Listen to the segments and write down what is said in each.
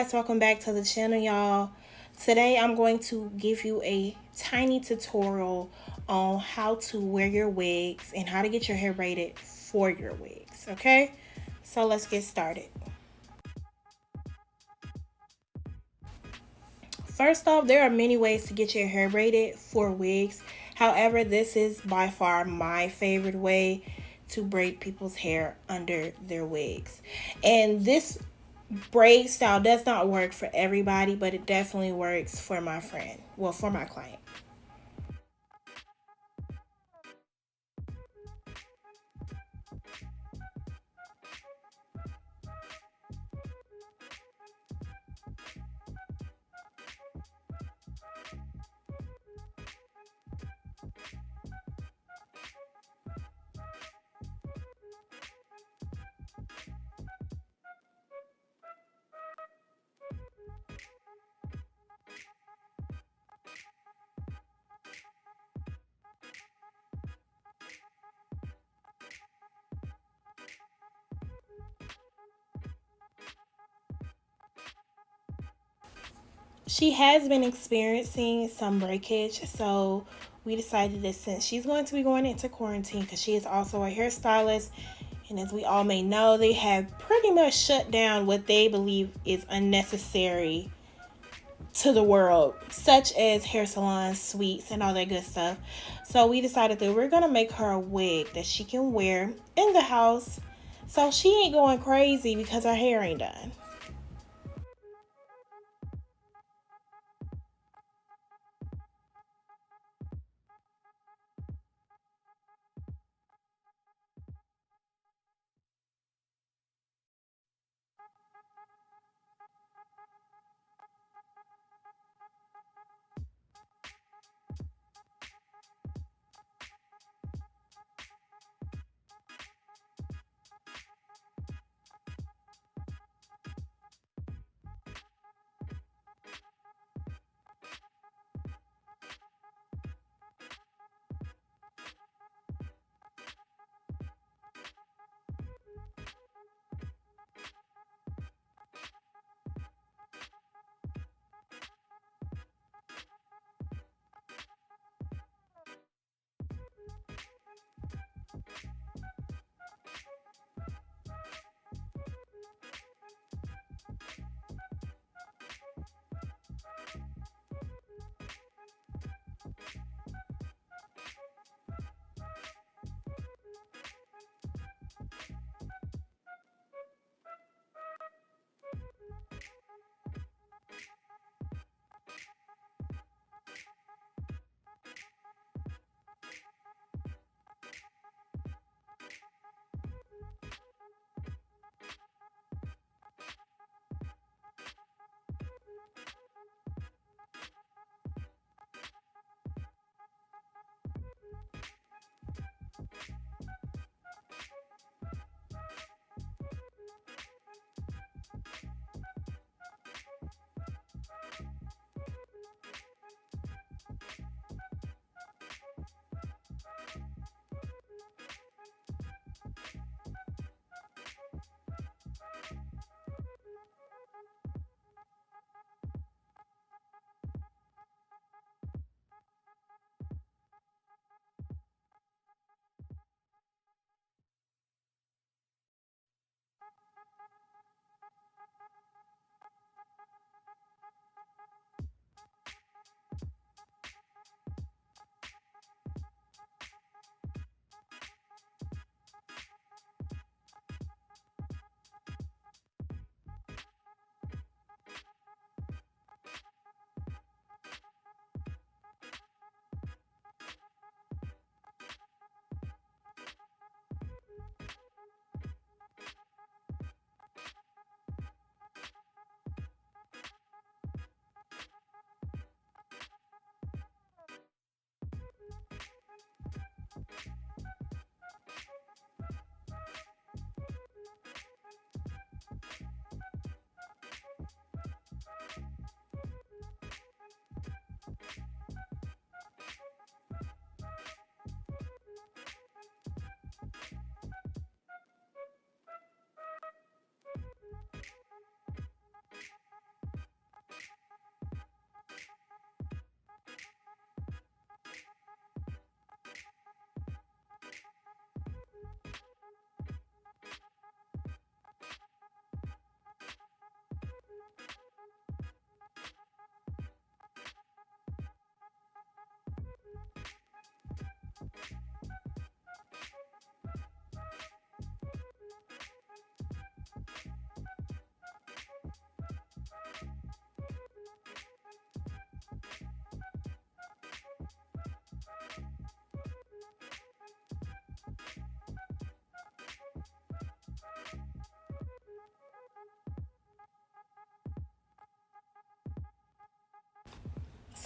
guys, welcome back to the channel, y'all. Today I'm going to give you a tiny tutorial on how to wear your wigs and how to get your hair braided for your wigs. Okay, so let's get started. First off, there are many ways to get your hair braided for wigs. However, this is by far my favorite way to braid people's hair under their wigs. And this braid style does not work for everybody, but it definitely works for my friend. Well, for my client. She has been experiencing some breakage, so we decided that since she's going to be going into quarantine, because she is also a hairstylist, and as we all may know, they have pretty much shut down what they believe is unnecessary to the world, such as hair salons, suites, and all that good stuff. So we decided that we're gonna make her a wig that she can wear in the house, so she ain't going crazy because her hair ain't done.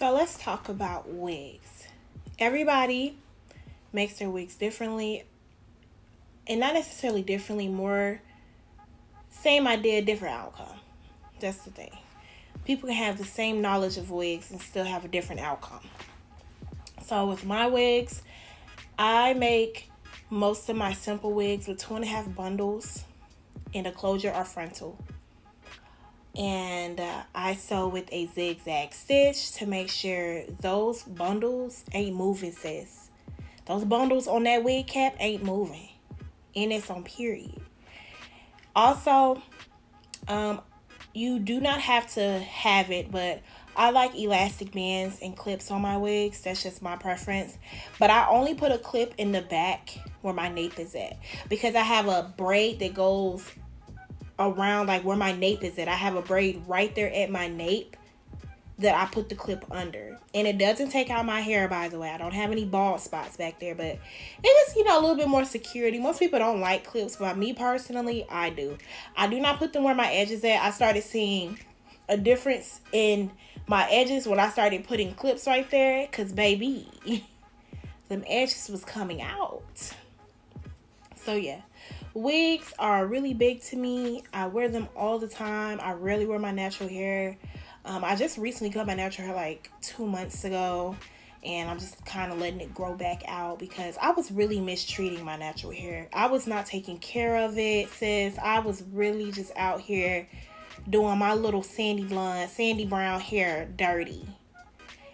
So let's talk about wigs. Everybody makes their wigs differently, and not necessarily differently, more same idea, different outcome. That's the thing. People can have the same knowledge of wigs and still have a different outcome. So with my wigs, I make most of my simple wigs with 2.5 bundles in a closure or frontal. And I sew with a zigzag stitch to make sure those bundles ain't moving, sis. Those bundles on that wig cap ain't moving. And it's on period. Also, you do not have to have it, but I like elastic bands and clips on my wigs. That's just my preference. But I only put a clip in the back where my nape is at, because I have a braid that goes around like where my nape is at. I have a braid right there at my nape that I put the clip under. And it doesn't take out my hair, by the way. I don't have any bald spots back there, but it is, a little bit more security. Most people don't like clips, but me personally, I do. I do not put them where my edges at. I started seeing a difference in my edges when I started putting clips right there, because baby, them edges was coming out. So yeah, wigs are really big to me. I wear them all the time. I rarely wear my natural hair. I just recently cut my natural hair like 2 months ago, and I'm just kind of letting it grow back out because I was really mistreating my natural hair. I was not taking care of it, sis. I was really just out here doing my little sandy blonde, sandy brown hair dirty.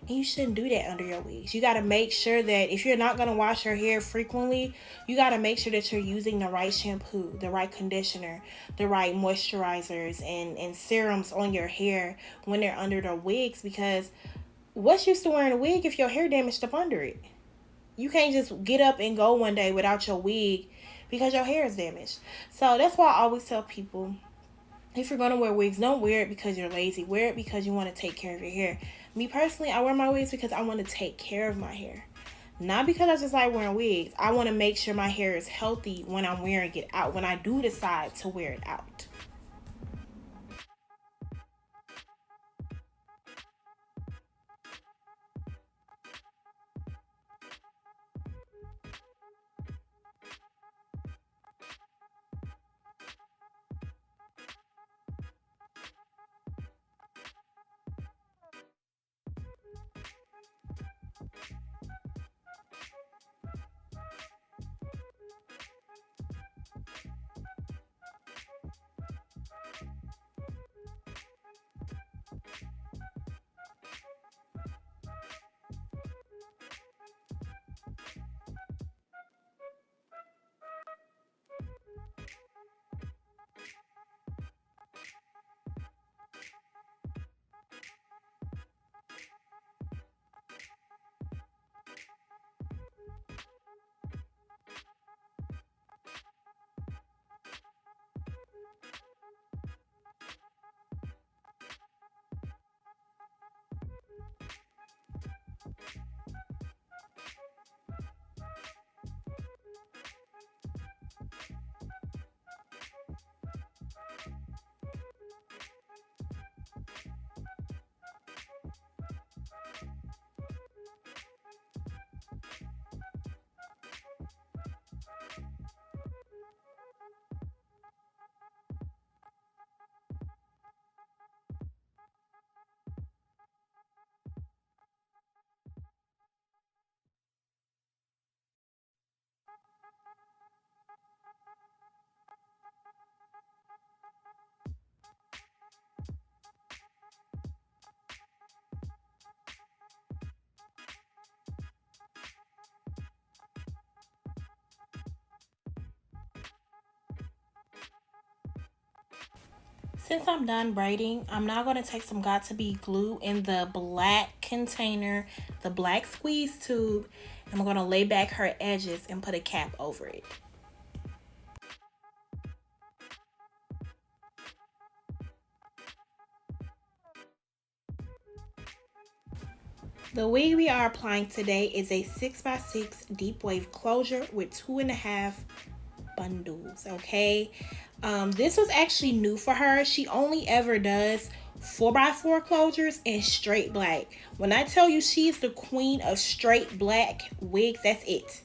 And you shouldn't do that under your wigs. You got to make sure that if you're not going to wash your hair frequently, you got to make sure that you're using the right shampoo, the right conditioner, the right moisturizers and serums on your hair when they're under the wigs. Because what's used to wearing a wig if your hair damaged up under it? You can't just get up and go one day without your wig because your hair is damaged. So that's why I always tell people, if you're going to wear wigs, don't wear it because you're lazy. Wear it because you want to take care of your hair. Me personally, I wear my wigs because I want to take care of my hair. Not because I just like wearing wigs. I want to make sure my hair is healthy when I'm wearing it out, when I do decide to wear it out. Since I'm done braiding, I'm now going to take some Got2b glue in the black container, the black squeeze tube, and I'm going to lay back her edges and put a cap over it. The wig we are applying today is a 6x6 deep wave closure with 2.5 bundles, okay? This was actually new for her. She only ever does 4x4 closures, and straight black. When I tell you she's the queen of straight black wigs, that's it.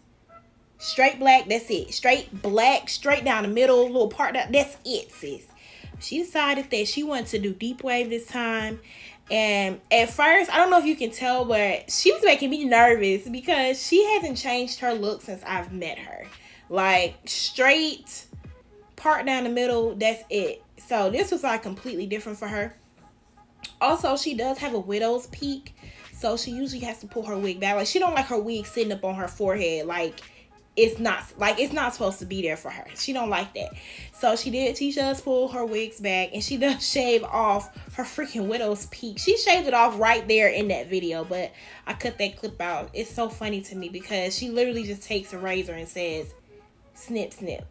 Straight black, that's it. Straight black, straight down the middle, little part, that's it, sis. She decided that she wanted to do deep wave this time. And at first, I don't know if you can tell, but she was making me nervous because she hasn't changed her look since I've met her. Like, straight part down the middle, that's it. So this was like completely different for her. Also, she does have a widow's peak, so she usually has to pull her wig back. Like, she don't like her wig sitting up on her forehead. It's not supposed to be there for her. She don't like that. So she does pull her wigs back, and she does shave off her freaking widow's peak. She shaved it off right there in that video, but I cut that clip out. It's so funny to me because she literally just takes a razor and says, snip, snip.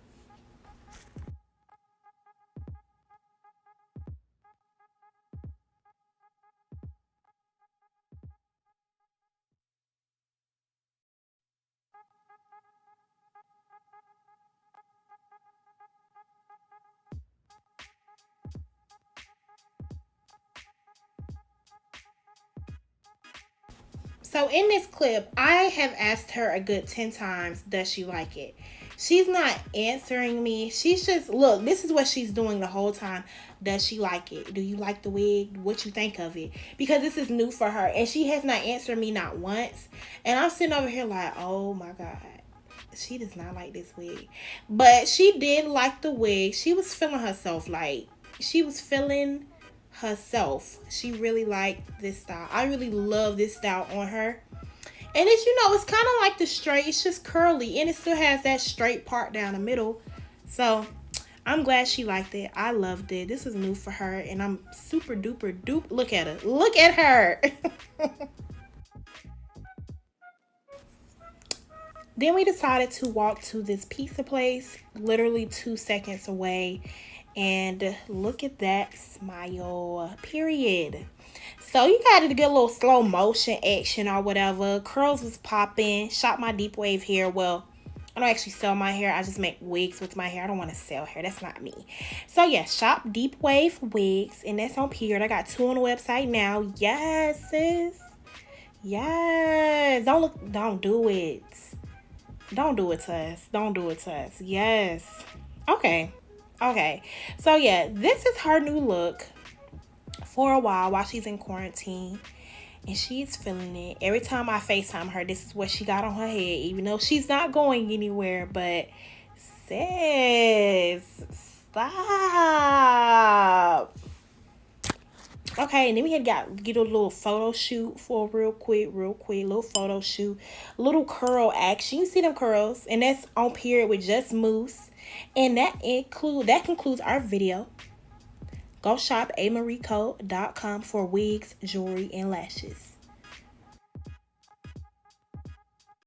So in this clip, I have asked her a good 10 times, does she like it? She's not answering me. She's just, look, this is what she's doing the whole time. Does she like it? Do you like the wig? What you think of it? Because this is new for her. And she has not answered me not once. And I'm sitting over here like, oh my God. She does not like this wig. But she did like the wig. She was feeling herself. Like, she was feeling herself. She really liked this style. I really love this style on her. And it's, it's kind of like the straight. It's just curly. And it still has that straight part down the middle. So, I'm glad she liked it. I loved it. This is new for her. And I'm super duper duper. Look at her. Look at her. Then we decided to walk to this pizza place. Literally 2 seconds away. And look at that smile. Period. So you got to get a little slow motion action or whatever. Curls was popping. Shot my deep wave hair. Well, I don't actually sell my hair. I just make wigs with my hair. I don't want to sell hair. That's not me. So yeah, shop deep wave wigs. And that's on Period. I got 2 on the website now. Yes, sis. Yes. Don't do it. Don't do it to us. Don't do it to us. Yes. Okay. So yeah, this is her new look for a while she's in quarantine. And she's feeling it. Every time I FaceTime her, this is what she got on her head. Even though she's not going anywhere. But sis, stop. Okay, and then we had get a little photo shoot for real quick, little photo shoot, little curl action. You see them curls, and that's on Period with just mousse, and that concludes our video. Go shop amarico.com for wigs, jewelry, and lashes.